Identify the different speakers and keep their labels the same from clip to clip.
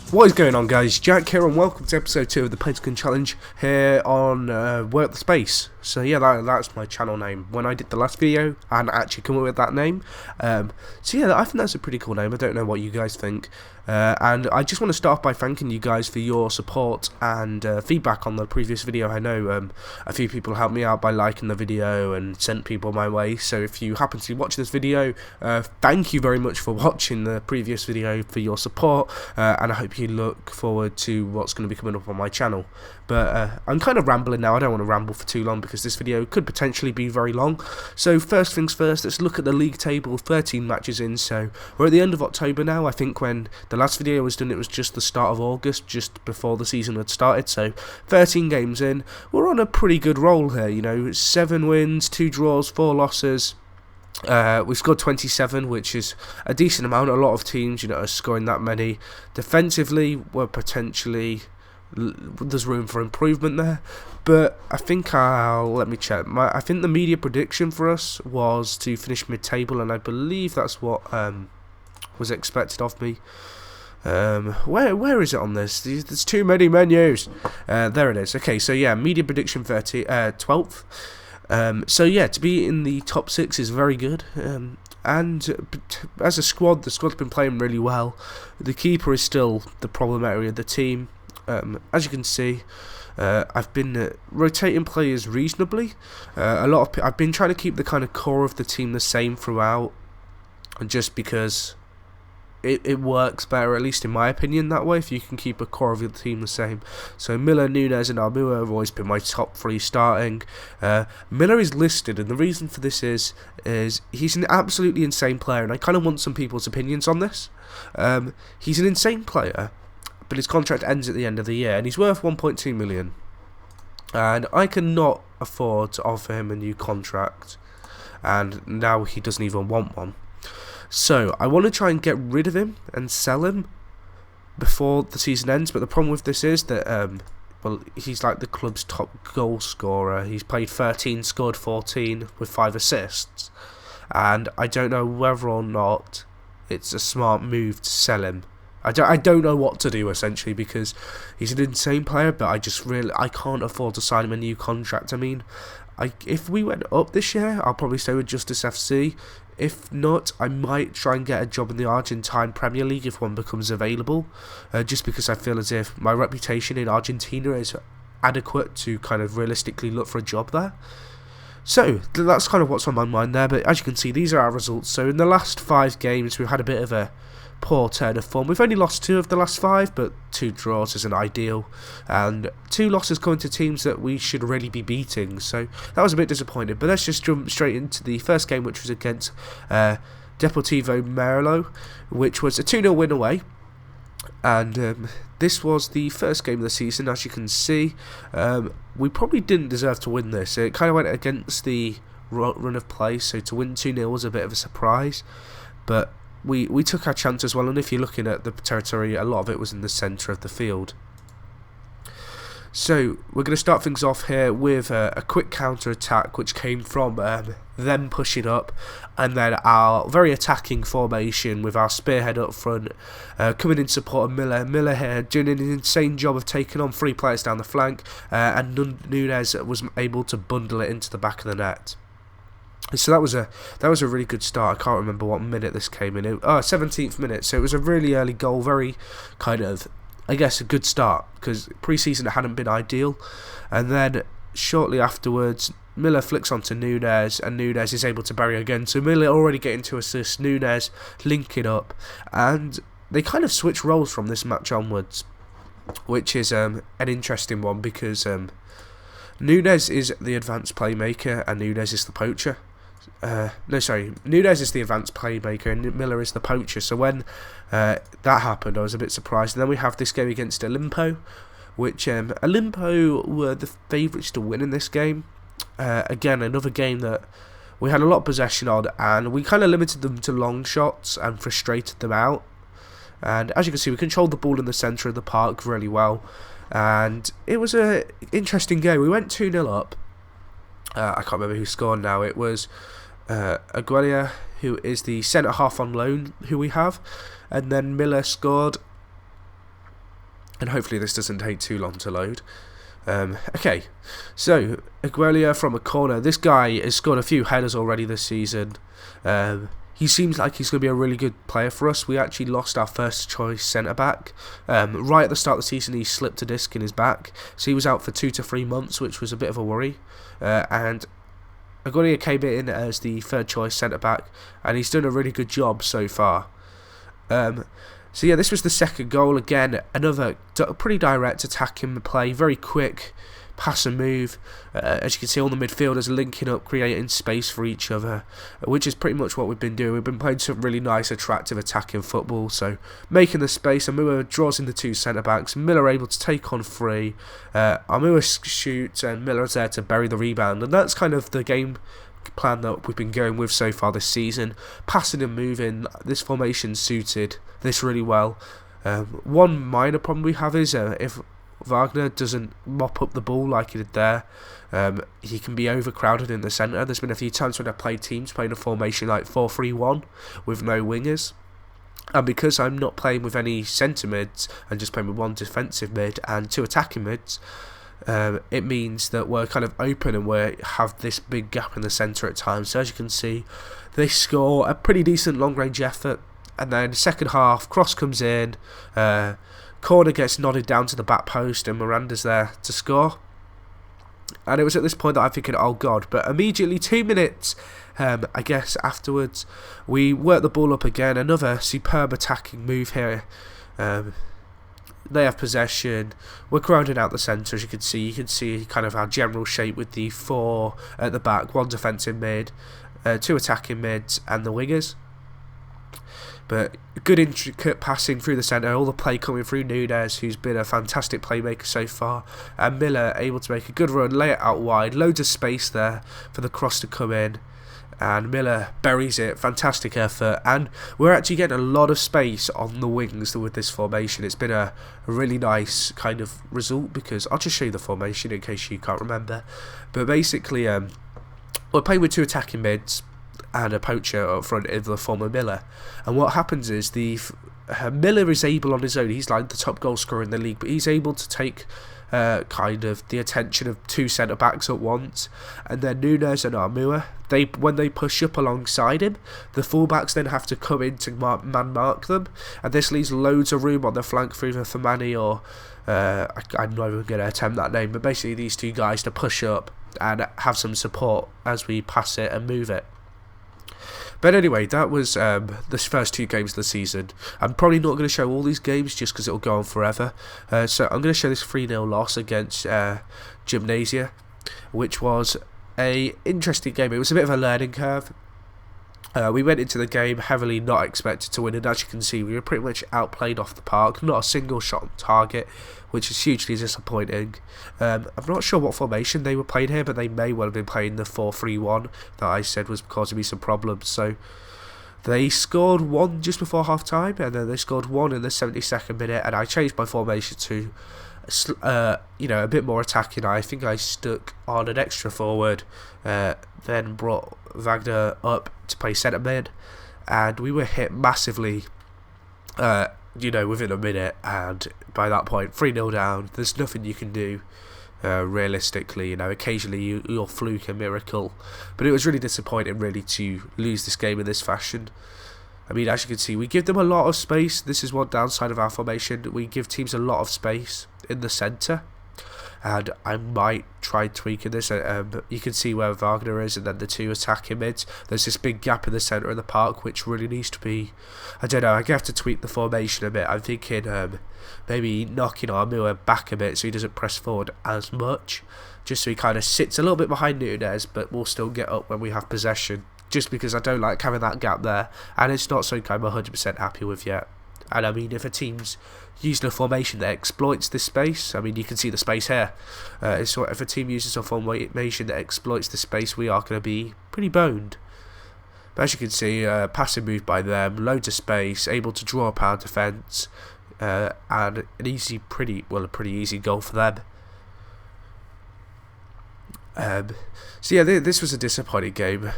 Speaker 1: What is going on, guys? Jack here, and welcome to episode 2 of the Pentagon challenge here on Work the Space. So yeah, that's my channel name. When I did the last video, I hadn't actually come up with that name. So yeah, I think that's a pretty cool name. I don't know what you guys think. And I just want to start off by thanking you guys for your support and feedback on the previous video. I know a few people helped me out by liking the video and sent people my way. So if you happen to be watching this video, thank you very much for watching the previous video, for your support, and I hope you look forward to what's going to be coming up on my channel. But I'm kind of rambling now. I don't want to ramble for too long because this video could potentially be very long. So first things first, let's look at the league table. 13 matches in, so we're at the end of October now. I think when the last video was done, it was just the start of August, just before the season had started. So 13 games in, we're on a pretty good roll here. You know, 7 wins, 2 draws, 4 losses. We've scored 27, which is a decent amount. A lot of teams, you know, are scoring that many. Defensively, we're potentially, there's room for improvement there, but I think let me check. I think the media prediction for us was to finish mid-table, and I believe that's what was expected of me. Where is it on this? There's too many menus. There it is. Okay, so yeah, media prediction 12th. So yeah, to be in the top 6 is very good. And as a squad, the squad's been playing really well. The keeper is still the problem area of the team. As you can see, I've been rotating players reasonably. I've been trying to keep the kind of core of the team the same throughout, just because it works better, at least in my opinion, that way, if you can keep a core of your team the same. So Miller, Nunez and Almua have always been my top 3 starting. Miller is listed, and the reason for this is he's an absolutely insane player, and I kind of want some people's opinions on this. He's an insane player, but his contract ends at the end of the year, and he's worth 1.2 million. And I cannot afford to offer him a new contract, and now he doesn't even want one. So I want to try and get rid of him and sell him before the season ends. But the problem with this is that well, he's like the club's top goal scorer. He's played 13, scored 14 with 5 assists, and I don't know whether or not it's a smart move to sell him. I don't know what to do, essentially, because he's an insane player, but I can't afford to sign him a new contract. I mean, if we went up this year, I'll probably stay with Justice FC. If not, I might try and get a job in the Argentine Premier League if one becomes available, just because I feel as if my reputation in Argentina is adequate to kind of realistically look for a job there. So that's kind of what's on my mind there, but as you can see, these are our results. So in the last 5 games, we've had a bit of a poor turn of form. We've only lost 2 of the last 5, but 2 draws isn't ideal, and 2 losses coming to teams that we should really be beating, so that was a bit disappointing. But let's just jump straight into the first game, which was against Deportivo Merlo, which was a 2-0 win away. And this was the first game of the season. As you can see, we probably didn't deserve to win this. It kind of went against the run of play, so to win 2-0 was a bit of a surprise, but we took our chance as well. And if you're looking at the territory, a lot of it was in the centre of the field. So we're going to start things off here with a quick counter attack, which came from them pushing up, and then our very attacking formation with our spearhead up front, coming in support of Miller. Miller here doing an insane job of taking on 3 players down the flank, and Nunez was able to bundle it into the back of the net. So that was a really good start. I can't remember what minute this came in. 17th minute. So it was a really early goal. Very kind of, I guess, a good start, because pre-season it hadn't been ideal. And then shortly afterwards, Miller flicks onto Nunez, and Nunez is able to bury again. So Miller already getting 2 assists, Nunez linking up, and they kind of switch roles from this match onwards, which is an interesting one, because Nunez is the advanced playmaker and Nunez is the poacher. Nunez is the advanced playmaker and Miller is the poacher. So when that happened, I was a bit surprised. And then we have this game against Olimpo, which Olimpo were the favourites to win in this game. Again, another game that we had a lot of possession on, and we kind of limited them to long shots and frustrated them out. And as you can see, we controlled the ball in the centre of the park really well, and it was an interesting game. We went 2-0 up. I can't remember who scored now. It was Aguilera, who is the centre half on loan who we have, and then Miller scored, and hopefully this doesn't take too long to load. Okay, so Aguilera from a corner. This guy has scored a few headers already this season. He seems like he's going to be a really good player for us. We actually lost our first choice centre-back. Right at the start of the season, he slipped a disc in his back, so he was out for 2 to 3 months, which was a bit of a worry. And Aguilera came in as the third choice centre-back, and he's done a really good job so far. So yeah, this was the second goal. Again, another pretty direct attack in the play, very quick pass and move. As you can see, all the midfielders linking up, creating space for each other, which is pretty much what we've been doing. We've been playing some really nice, attractive attacking football, so making the space. Amua draws in the two centre-backs, Miller able to take on three, Amua shoots, and Miller's there to bury the rebound, and that's kind of the game plan that we've been going with so far this season. Passing and moving, this formation suited this really well. One minor problem we have is if Wagner doesn't mop up the ball like he did there, he can be overcrowded in the centre. There's been a few times when I've played teams playing a formation like 4-3-1 with no wingers, and because I'm not playing with any centre mids and just playing with one defensive mid and two attacking mids, it means that we're kind of open and we have this big gap in the centre at times. So as you can see, they score a pretty decent long range effort, and then second half, cross comes in, corner gets nodded down to the back post, and Miranda's there to score. And it was at this point that I'm thinking, oh god, but immediately 2 minutes I guess afterwards, we work the ball up again. Another superb attacking move here. They have possession. We're crowding out the centre, as you can see. You can see kind of our general shape with the 4 at the back, 1 defensive mid, 2 attacking mids, and the wingers. But good intricate passing through the centre, all the play coming through Nunez, who's been a fantastic playmaker so far, and Miller able to make a good run, lay it out wide, loads of space there for the cross to come in, and Miller buries it. Fantastic effort, and we're actually getting a lot of space on the wings with this formation. It's been a really nice kind of result, because I'll just show you the formation in case you can't remember. But basically, we're playing with 2 attacking mids and a poacher up front in the form of Miller, and what happens is Miller is able on his own, he's like the top goal scorer in the league, but he's able to take kind of the attention of 2 centre backs at once, and then Nunez and Amua, when they push up alongside him, the fullbacks then have to come in to man mark them, and this leaves loads of room on the flank for either Famani or I'm not even going to attempt that name, but basically these 2 guys to push up and have some support as we pass it and move it. But anyway, that was the first 2 games of the season. I'm probably not going to show all these games just because it'll go on forever. So I'm going to show this 3-0 loss against Gymnasia, which was a interesting game. It was a bit of a learning curve. We went into the game heavily not expected to win, and as you can see, we were pretty much outplayed off the park. Not a single shot on target, which is hugely disappointing. I'm not sure what formation they were playing here, but they may well have been playing the 4-3-1 that I said was causing me some problems. So they scored 1 just before half time, and then they scored 1 in the 72nd minute, and I changed my formation to a bit more attacking. I think I stuck on an extra forward, then brought Wagner up to play centre mid, and we were hit massively within a minute, and by that point 3-0 down. There's nothing you can do realistically. Occasionally you'll fluke a miracle, but it was really disappointing really to lose this game in this fashion. I mean, as you can see, we give them a lot of space. This is one downside of our formation. We give teams a lot of space in the centre, and I might try tweaking this. You can see where Wagner is, and then the 2 attacking mids. There's this big gap in the centre of the park, which really needs to be, I don't know, I have to tweak the formation a bit. I'm thinking maybe knocking Amua back a bit so he doesn't press forward as much, just so he kind of sits a little bit behind Nunez, but will still get up when we have possession. Just because I don't like having that gap there, and it's not something I'm 100% happy with yet. And I mean, if a team's using a formation that exploits this space, I mean, you can see the space here. If a team uses a formation that exploits the space, we are going to be pretty boned. But as you can see, passing move by them, loads of space, able to draw up our defence, and a pretty easy goal for them. So yeah, this was a disappointing game.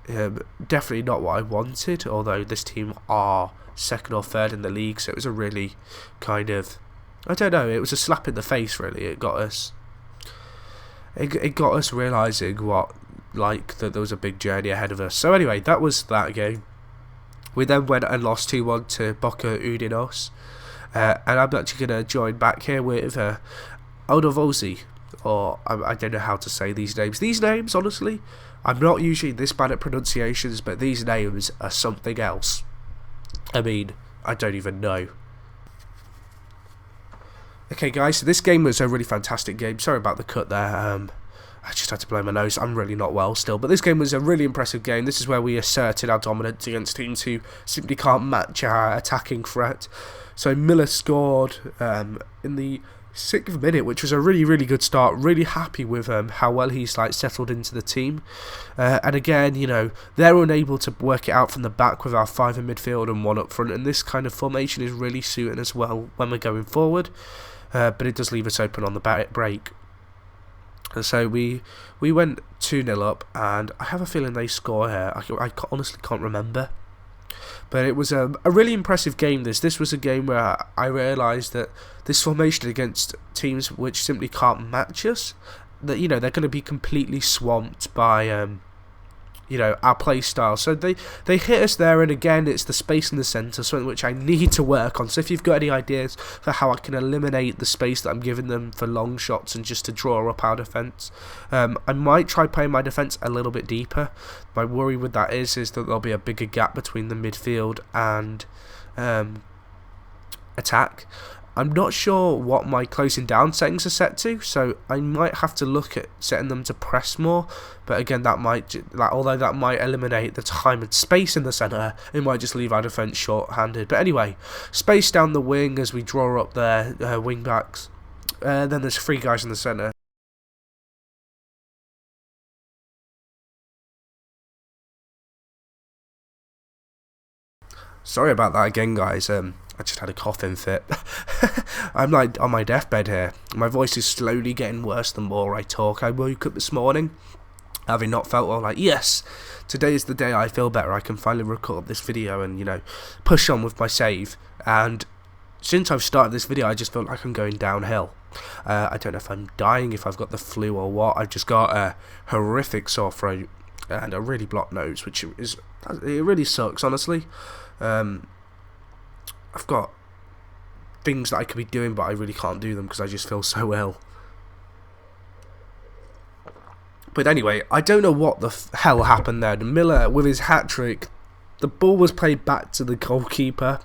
Speaker 1: Definitely not what I wanted, although this team are 2nd or 3rd in the league, so it was a really kind of I don't know, it was a slap in the face really. It got us realising that there was a big journey ahead of us. So anyway, that was that game. We then went and lost 2-1 to Boca Juniors. And I'm actually going to join back here with Odavosi, or I don't know how to say these names. These names, honestly, I'm not usually this bad at pronunciations, but these names are something else. I mean, I don't even know. Okay guys, so this game was a really fantastic game. Sorry about the cut there. I just had to blow my nose. I'm really not well still. But this game was a really impressive game. This is where we asserted our dominance against teams who simply can't match our attacking threat. So Miller scored in the 6th minute, which was a really, really good start. Really happy with how well he's settled into the team. And again, you know, they're unable to work it out from the back with our 5 in midfield and 1 up front. And this kind of formation is really suiting us well when we're going forward. But it does leave us open on the break. And so we went 2-0 up, and I have a feeling they score here. I honestly can't remember. But it was a really impressive game. This was a game where I realised that this formation against teams which simply can't match us, that, you know, they're going to be completely swamped by you know, our play style. So they hit us there, and again, it's the space in the centre, something which I need to work on. So if you've got any ideas for how I can eliminate the space that I'm giving them for long shots and just to draw up our defence, I might try playing my defence a little bit deeper. My worry with that is that there'll be a bigger gap between the midfield and attack. I'm not sure what my closing down settings are set to, so I might have to look at setting them to press more. But again, that might, although that might eliminate the time and space in the centre, it might just leave our defence short-handed. But anyway, space down the wing as we draw up their wing backs. Then there's 3 guys in the centre. Sorry about that again, guys. I just had a coughing fit. I'm like on my deathbed here. My voice is slowly getting worse the more I talk. I woke up this morning having not felt well, like, yes, today is the day I feel better. I can finally record this video and, you know, push on with my save. And since I've started this video, I just feel like I'm going downhill. I don't know if I'm dying, if I've got the flu or what. I've just got a horrific sore throat and a really blocked nose, which is, it really sucks, honestly. I've got things that I could be doing, but I really can't do them because I just feel so ill. But anyway, I don't know what the hell happened there. Miller, with his hat-trick, the ball was played back to the goalkeeper,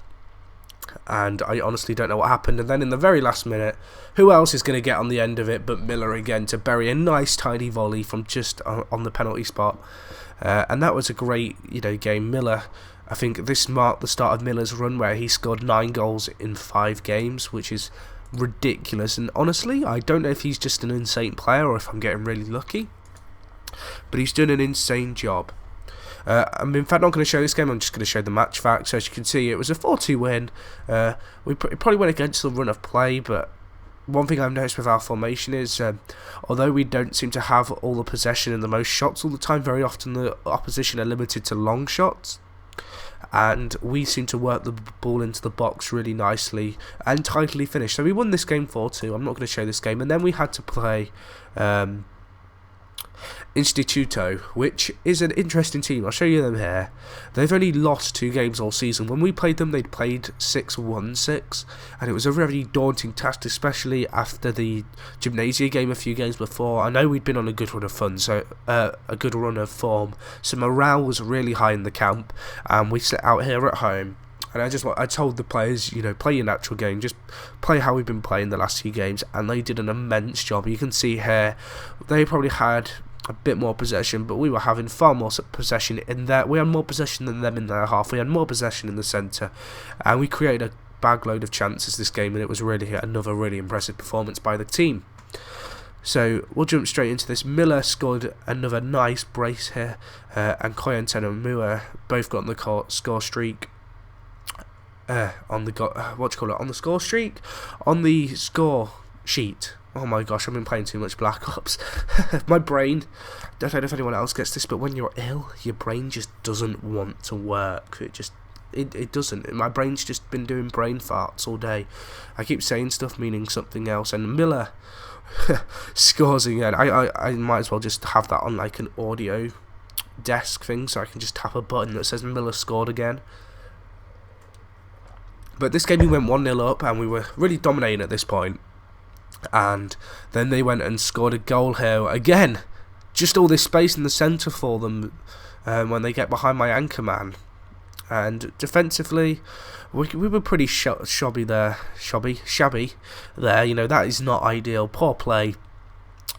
Speaker 1: and I honestly don't know what happened. And then in the very last minute, who else is going to get on the end of it but Miller again to bury a nice tiny volley from just on the penalty spot. And that was a great, you know, game. Miller, I think this marked the start of Miller's run where he scored 9 goals in 5 games, which is ridiculous. And honestly, I don't know if he's just an insane player or if I'm getting really lucky, but he's done an insane job. I'm in fact not going to show this game, I'm just going to show the match facts. So as you can see, it was a 4-2 win. We probably went against the run of play, but one thing I've noticed with our formation is, although we don't seem to have all the possession and the most shots all the time, very often the opposition are limited to long shots. And we seem to work the ball into the box really nicely and tightly finish. So we won this game 4-2. I'm not going to show this game. And then we had to play Instituto, which is an interesting team. I'll show you them here. They've only lost 2 games all season. When we played them, they'd played 6-1-6, and it was a very daunting task, especially after the Gymnasia game a few games before. I know we'd been on a good run of fun, so a good run of form, so morale was really high in the camp, and we set out here at home. And I told the players, you know, play your natural game, just play how we've been playing the last few games, and they did an immense job. You can see here, they probably had a bit more possession, but we were having far more possession in there. We had more possession than them in their half. We had more possession in the centre, and we created a bag load of chances this game, and it was really another really impressive performance by the team. So we'll jump straight into this. Miller scored another nice brace here, and Koyenten and Mua both got on the score streak. On the score streak, on the score sheet. Oh my gosh, I've been playing too much Black Ops. My brain, I don't know if anyone else gets this, but when you're ill, your brain just doesn't want to work. It just it doesn't. My brain's just been doing brain farts all day. I keep saying stuff meaning something else, and Miller scores again. I might as well just have that on like an audio desk thing, so I can just tap a button that says Miller scored again. But this game we went 1-0 up, and we were really dominating at this point. And then they went and scored a goal here again. Just all this space in the centre for them when they get behind my anchor man. And defensively, we were pretty shabby there. You know, that is not ideal. Poor play.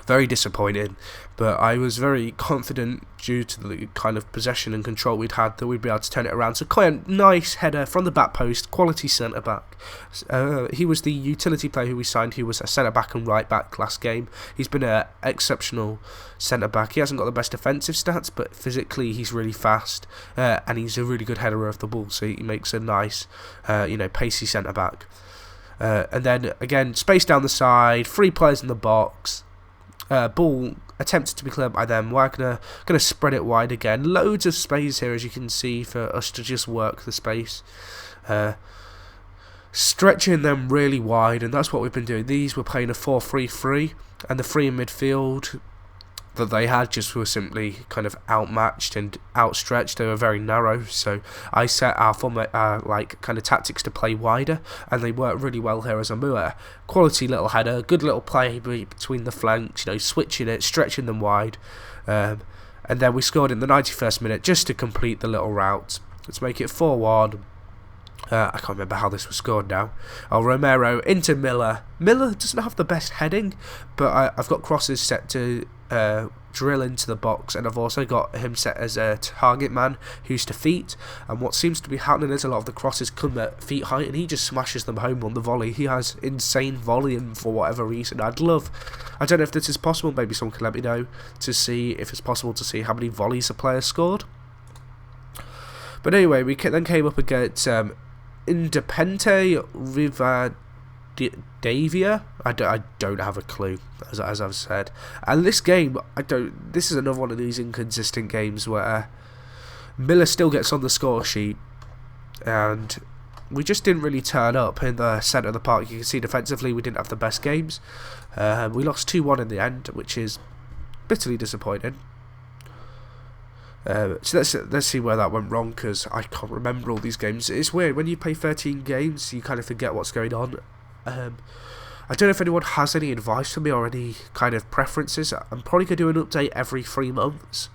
Speaker 1: Very disappointing, but I was very confident due to the kind of possession and control we'd had that we'd be able to turn it around. So quite a nice header from the back post, quality centre back. He was the utility player who we signed, who was a centre back and right back last game. He's been an exceptional centre back. He hasn't got the best defensive stats, but physically he's really fast, and he's a really good header of the ball. So he makes a nice, pacey centre back. And then again, space down the side, 3 players in the box. Ball attempted to be cleared by them. We're gonna spread it wide again. Loads of space here, as you can see, for us to just work the space, stretching them really wide, and that's what we've been doing. These were playing a 4-3-3, and the 3 in midfield that they had just were simply kind of outmatched and outstretched. They were very narrow, so I set our kind of tactics to play wider, and they worked really well here as a Muller. Quality little header, good little play between the flanks, switching it, stretching them wide, and then we scored in the 91st minute just to complete the little route. Let's make it 4-1. I can't remember how this was scored now. Romero into Miller. Miller doesn't have the best heading, but I've got crosses set to drill into the box, and I've also got him set as a target man who's to feet, and what seems to be happening is a lot of the crosses come at feet height, and he just smashes them home on the volley. He has insane volume for whatever reason. I don't know if this is possible, maybe someone can let me know to see if it's possible to see how many volleys a player scored. But anyway, we then came up against Independente Rivadavia. I don't have a clue, as I've said. And this game, this is another one of these inconsistent games where Miller still gets on the score sheet, and we just didn't really turn up in the centre of the park. You can see defensively we didn't have the best games. We lost 2-1 in the end, which is bitterly disappointing. So let's see where that went wrong, because I can't remember all these games. It's weird, when you play 13 games you kind of forget what's going on. I don't know if anyone has any advice for me or any kind of preferences. I'm probably going to do an update every 3 months,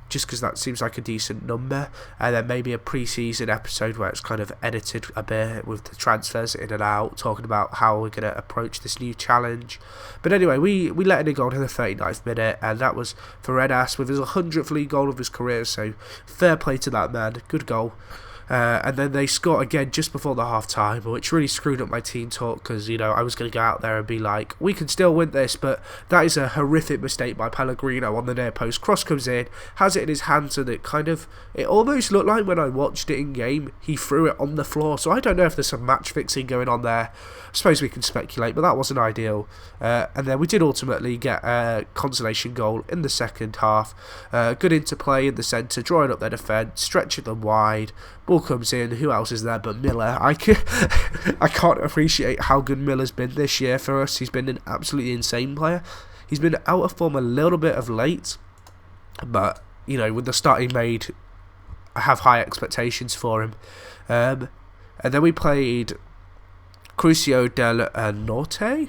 Speaker 1: just because that seems like a decent number, and then maybe a pre-season episode where it's kind of edited a bit with the transfers in and out, talking about how we're going to approach this new challenge. But anyway, we let in a goal in the 39th minute, and that was for Redas with his 100th league goal of his career, so fair play to that man, good goal. And then they score again just before the half time, which really screwed up my team talk, because I was going to go out there and be like, we can still win this, but that is a horrific mistake by Pellegrino on the near post. Cross comes in, has it in his hands, and it almost looked like when I watched it in game he threw it on the floor. So I don't know if there's some match fixing going on there. I suppose we can speculate, but that wasn't ideal. And then we did ultimately get a consolation goal in the second half. Good interplay in the centre, drawing up their defence, stretching them wide. Ball comes in, who else is there but Miller? I can't appreciate how good Miller's been this year for us. He's been an absolutely insane player. He's been out of form a little bit of late, but with the start he made, I have high expectations for him. And then we played Crucio del Norte,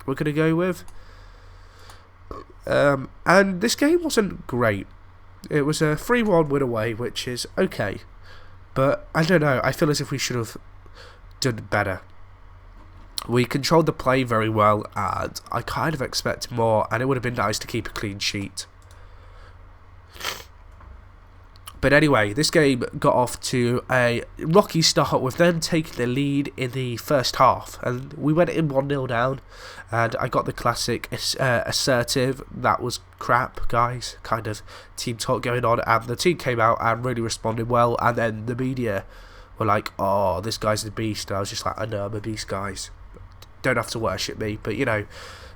Speaker 1: we're going to go with. And this game wasn't great. It was a 3-1 win away, which is okay. But I don't know, I feel as if we should have done better. We controlled the play very well, and I kind of expect more, and it would have been nice to keep a clean sheet. But anyway, this game got off to a rocky start with them taking the lead in the first half. And we went in 1-0 down, and I got the classic assertive, that was crap, guys, kind of team talk going on. And the team came out and really responded well. And then the media were like, oh, this guy's a beast. And I was just like, I know I'm a beast, guys. Don't have to worship me, but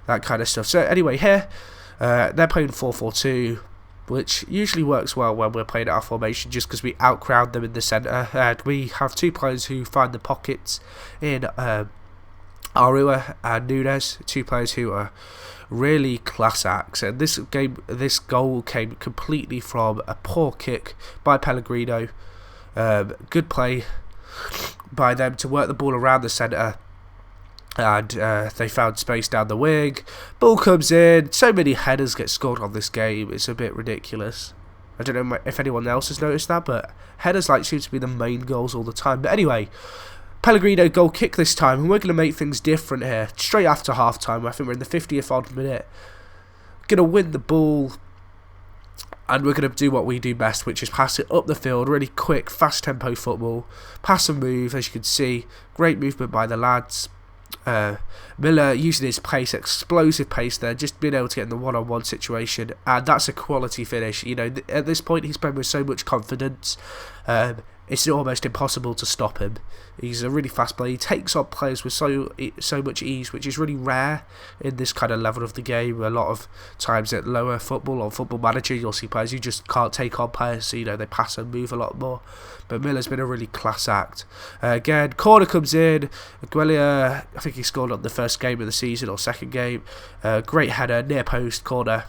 Speaker 1: that kind of stuff. So anyway, here, they're playing 4-4-2. which usually works well when we're playing our formation, just because we outcrowd them in the centre. And we have two players who find the pockets in Arua and Nunes, two players who are really class acts. And this goal came completely from a poor kick by Pellegrino. Good play by them to work the ball around the centre, and they found space down the wing. Ball comes in. So many headers get scored on this game, it's a bit ridiculous. I don't know if anyone else has noticed that, but headers seem to be the main goals all the time. But anyway, Pellegrino goal kick this time, and we're going to make things different here. Straight after half time, I think we're in the 50th odd minute. Going to win the ball, and we're going to do what we do best, which is pass it up the field, really quick, fast tempo football. Pass and move, as you can see. Great movement by the lads. Miller using his pace, explosive pace there, just being able to get in the one-on-one situation, and that's a quality finish. You know, at this point he's playing with so much confidence. It's almost impossible to stop him. He's a really fast player. He takes on players with so much ease, which is really rare in this kind of level of the game. A lot of times at lower football or Football Manager, you'll see players who just can't take on players, so, you know, they pass and move a lot more. But Miller's been a really class act. Again, corner comes in. Aguilera, I think he scored on the first game of the season or second game. Great header, near post corner.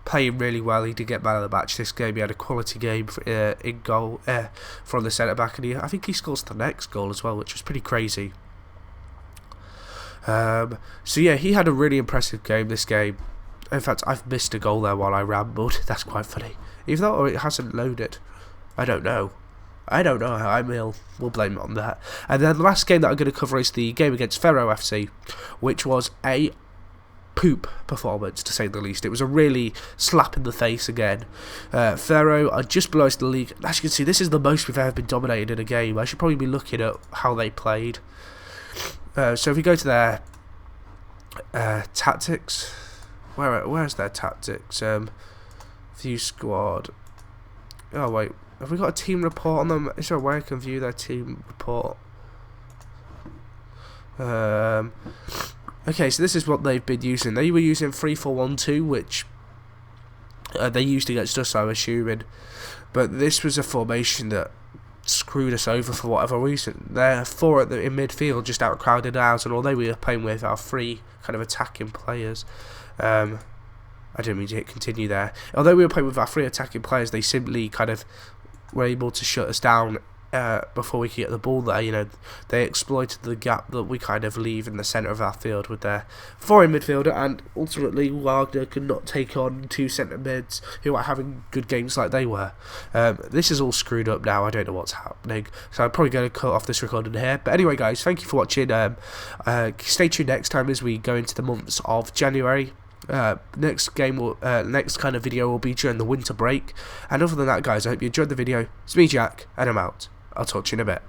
Speaker 1: Playing really well. He did get man of the match this game. He had a quality game in goal from the centre back, and I think he scores the next goal as well, which was pretty crazy. So yeah, he had a really impressive game this game. In fact, I've missed a goal there while I rambled. That's quite funny, even though it hasn't loaded. I don't know. I'm ill. We'll blame it on that. And then the last game that I'm going to cover is the game against Ferro FC, which was a poop performance, to say the least. It was a really slap in the face again. Ferro are just below us in the league. As you can see, this is the most we've ever been dominated in a game. I should probably be looking at how they played. So if we go to their tactics, where's their tactics? View squad. Oh wait, have we got a team report on them? Is there a way I can view their team report? Okay, so this is what they've been using. They were using 3-4-1-2, which they used against us, I'm assuming. But this was a formation that screwed us over for whatever reason. Their four in midfield just outcrowded ours, and although we were playing with our three kind of attacking players, I didn't mean to hit continue there. Although we were playing with our three attacking players, they simply kind of were able to shut us down before we could get the ball there. You know, they exploited the gap that we kind of leave in the centre of our field with their foreign midfielder, and ultimately Wagner could not take on two centre mids who are having good games like they were. This is all screwed up now. I don't know what's happening, so I'm probably going to cut off this recording here. But anyway, guys, thank you for watching. Stay tuned next time as we go into the months of January. Next kind of video will be during the winter break. And other than that, guys, I hope you enjoyed the video. It's me, Jack, and I'm out. I'll talk to you in a bit.